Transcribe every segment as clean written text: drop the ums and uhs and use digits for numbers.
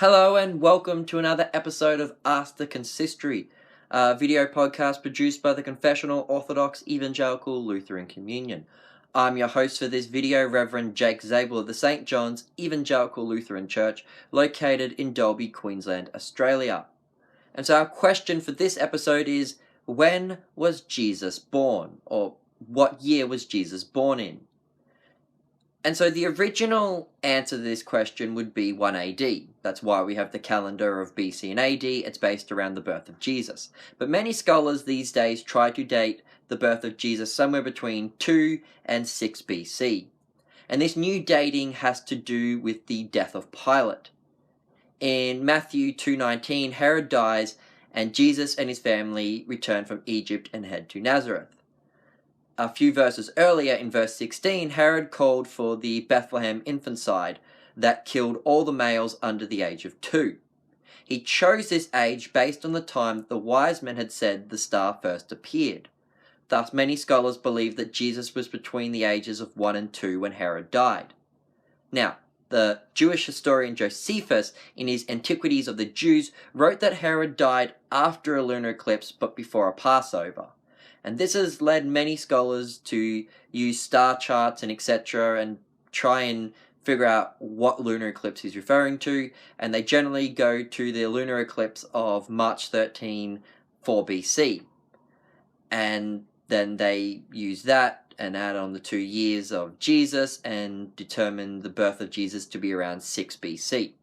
Hello and welcome to another episode of Ask the Consistory, a video podcast produced by the Confessional Orthodox Evangelical Lutheran Communion. I'm your host for this video, Reverend Jake Zabel of the St. John's Evangelical Lutheran Church, located in Dalby, Queensland, Australia. And so our question for this episode is, when was Jesus born? Or what year was Jesus born in? And so the original answer to this question would be 1 AD. That's why we have the calendar of BC and AD. It's based around the birth of Jesus. But many scholars these days try to date the birth of Jesus somewhere between 2 and 6 BC. And this new dating has to do with the death of Pilate. In Matthew 2:19, Herod dies and Jesus and his family return from Egypt and head to Nazareth. A few verses earlier, in verse 16, Herod called for the Bethlehem infanticide that killed all the males under the age of 2. He chose this age based on the time that the wise men had said the star first appeared. Thus, many scholars believe that Jesus was between the ages of 1 and 2 when Herod died. Now, the Jewish historian Josephus, in his Antiquities of the Jews, wrote that Herod died after a lunar eclipse but before a Passover. And this has led many scholars to use star charts and etc. and try and figure out what lunar eclipse he's referring to, and they generally go to the lunar eclipse of March 13, 4 BC. And then they use that and add on the 2 years of Jesus and determine the birth of Jesus to be around 6 BC.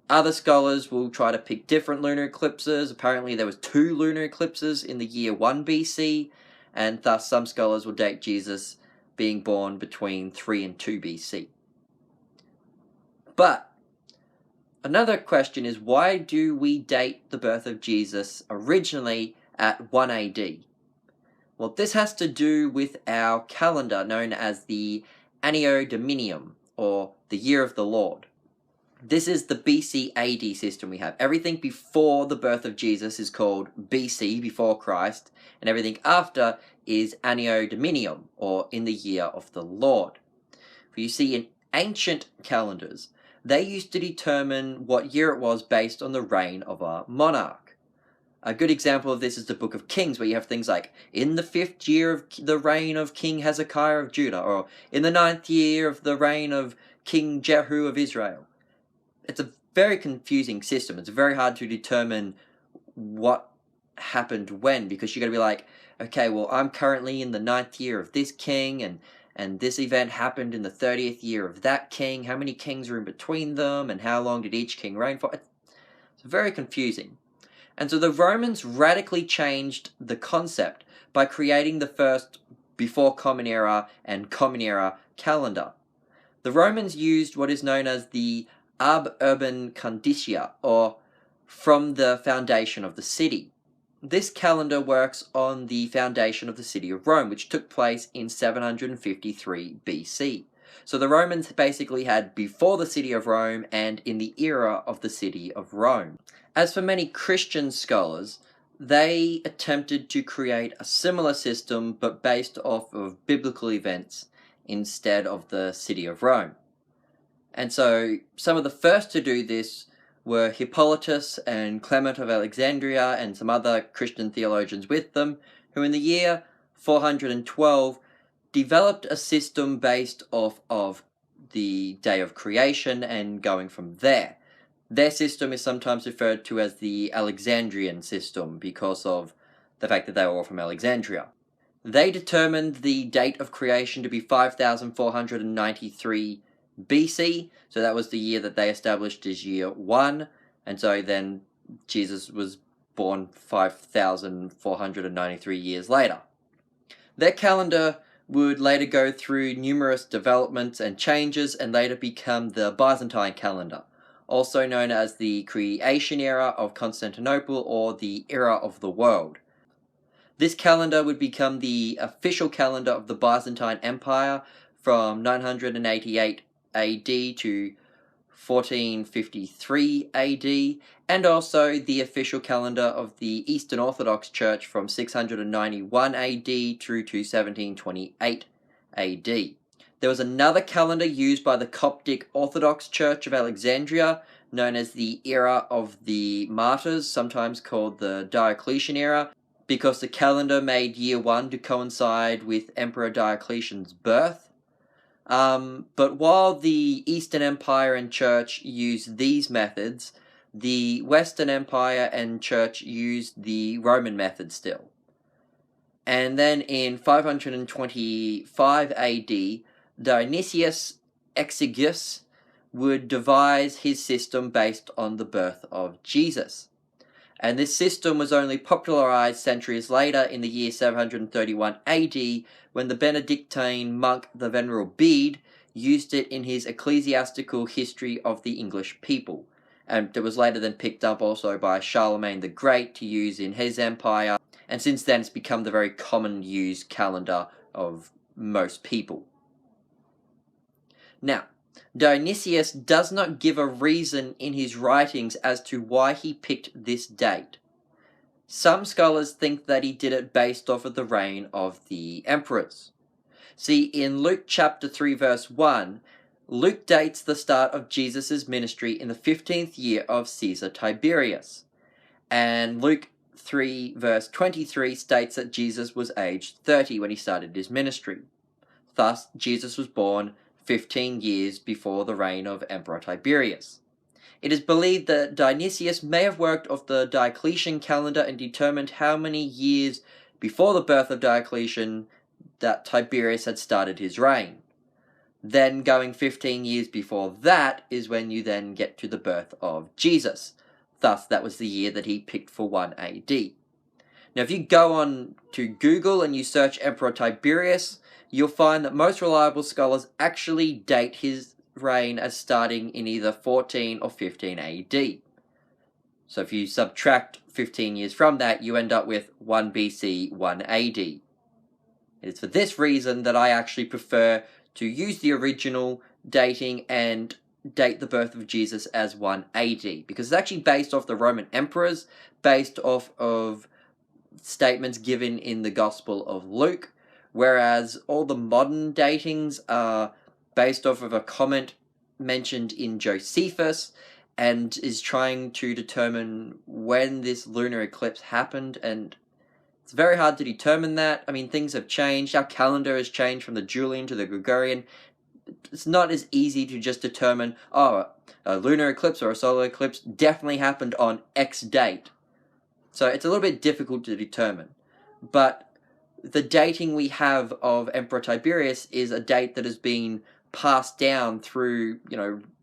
Other scholars will try to pick different lunar eclipses. Apparently there was 2 lunar eclipses in the year 1 BC, and thus some scholars will date Jesus being born between 3 and 2 BC. But another question is, why do we date the birth of Jesus originally at 1 AD? Well, this has to do with our calendar known as the Anno Dominium, or the Year of the Lord. This is the BC AD system we have. Everything before the birth of Jesus is called BC, before Christ, and everything after is Anno Dominium, or in the year of the Lord. For you see, in ancient calendars, they used to determine what year it was based on the reign of a monarch. A good example of this is the Book of Kings, where you have things like, in the 5th year of the reign of King Hezekiah of Judah, or in the 9th year of the reign of King Jehu of Israel. It's a very confusing system. It's very hard to determine what happened when, because you're going to be like, okay, well, I'm currently in the 9th year of this king, and this event happened in the 30th year of that king. How many kings are in between them, and how long did each king reign for? It's very confusing. And so the Romans radically changed the concept by creating the first before Common Era and Common Era calendar. The Romans used what is known as the Ab Urban Conditia, or from the foundation of the city. This calendar works on the foundation of the city of Rome, which took place in 753 BC. So the Romans basically had before the city of Rome and in the era of the city of Rome. As for many Christian scholars, they attempted to create a similar system but based off of biblical events instead of the city of Rome. And so some of the first to do this were Hippolytus and Clement of Alexandria and some other Christian theologians with them, who in the year 412 developed a system based off of the day of creation and going from there. Their system is sometimes referred to as the Alexandrian system because of the fact that they were all from Alexandria. They determined the date of creation to be 5493 BC, so that was the year that they established as year 1, and so then Jesus was born 5,493 years later. Their calendar would later go through numerous developments and changes and later become the Byzantine calendar, also known as the Creation Era of Constantinople or the Era of the World. This calendar would become the official calendar of the Byzantine Empire from 988 AD to 1453 AD, and also the official calendar of the Eastern Orthodox Church from 691 AD through to 1728 AD. There was another calendar used by the Coptic Orthodox Church of Alexandria known as the era of the martyrs, sometimes called the Diocletian era, because the calendar made year 1 to coincide with Emperor Diocletian's birth. But while the Eastern Empire and Church used these methods, the Western Empire and Church used the Roman method still. And then in 525 AD, Dionysius Exiguus would devise his system based on the birth of Jesus. And this system was only popularized centuries later in the year 731 AD, when the Benedictine monk the Venerable Bede used it in his ecclesiastical history of the English people. And it was later then picked up also by Charlemagne the Great to use in his empire, and since then it's become the very common used calendar of most people. Now, Dionysius does not give a reason in his writings as to why he picked this date. Some scholars think that he did it based off of the reign of the emperors. See, in Luke chapter 3 verse 1, Luke dates the start of Jesus' ministry in the 15th year of Caesar Tiberius. And Luke 3 verse 23 states that Jesus was aged 30 when he started his ministry. Thus, Jesus was born 15 years before the reign of Emperor Tiberius. It is believed that Dionysius may have worked off the Diocletian calendar and determined how many years before the birth of Diocletian that Tiberius had started his reign. Then going 15 years before that is when you then get to the birth of Jesus. Thus, that was the year that he picked for 1 AD. Now, if you go on to Google and you search Emperor Tiberius, you'll find that most reliable scholars actually date his reign as starting in either 14 or 15 AD. So if you subtract 15 years from that, you end up with 1 BC, 1 AD. It's for this reason that I actually prefer to use the original dating and date the birth of Jesus as 1 AD, because it's actually based off the Roman emperors, based off of statements given in the Gospel of Luke, whereas all the modern datings are based off of a comment mentioned in Josephus, and is trying to determine when this lunar eclipse happened, and it's very hard to determine that. I mean, things have changed. Our calendar has changed from the Julian to the Gregorian. It's not as easy to just determine, oh, a lunar eclipse or a solar eclipse definitely happened on X date. So it's a little bit difficult to determine. But the dating we have of Emperor Tiberius is a date that has been passed down through,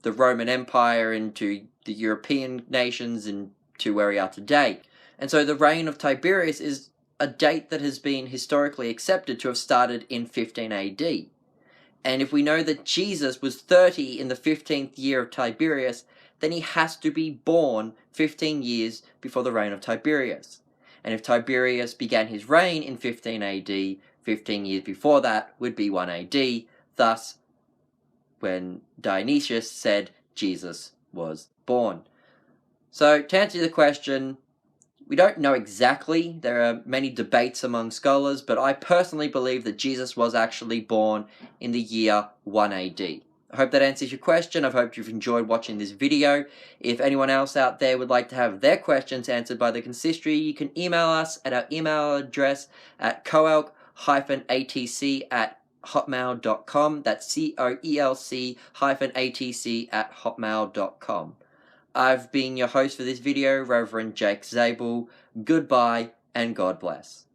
the Roman Empire into the European nations and to where we are today. And so the reign of Tiberius is a date that has been historically accepted to have started in 15 AD. And if we know that Jesus was 30 in the 15th year of Tiberius, then he has to be born 15 years before the reign of Tiberius. And if Tiberius began his reign in 15 AD, 15 years before that would be 1 AD, thus when Dionysius said Jesus was born. So to answer the question, we don't know exactly. There are many debates among scholars, but I personally believe that Jesus was actually born in the year 1 AD. I hope that answers your question. I hope you've enjoyed watching this video. If anyone else out there would like to have their questions answered by the consistory, you can email us at our email address at coelc-atc@hotmail.com. That's coelc-atc@hotmail.com. I've been your host for this video, Reverend Jake Zabel. Goodbye, and God bless.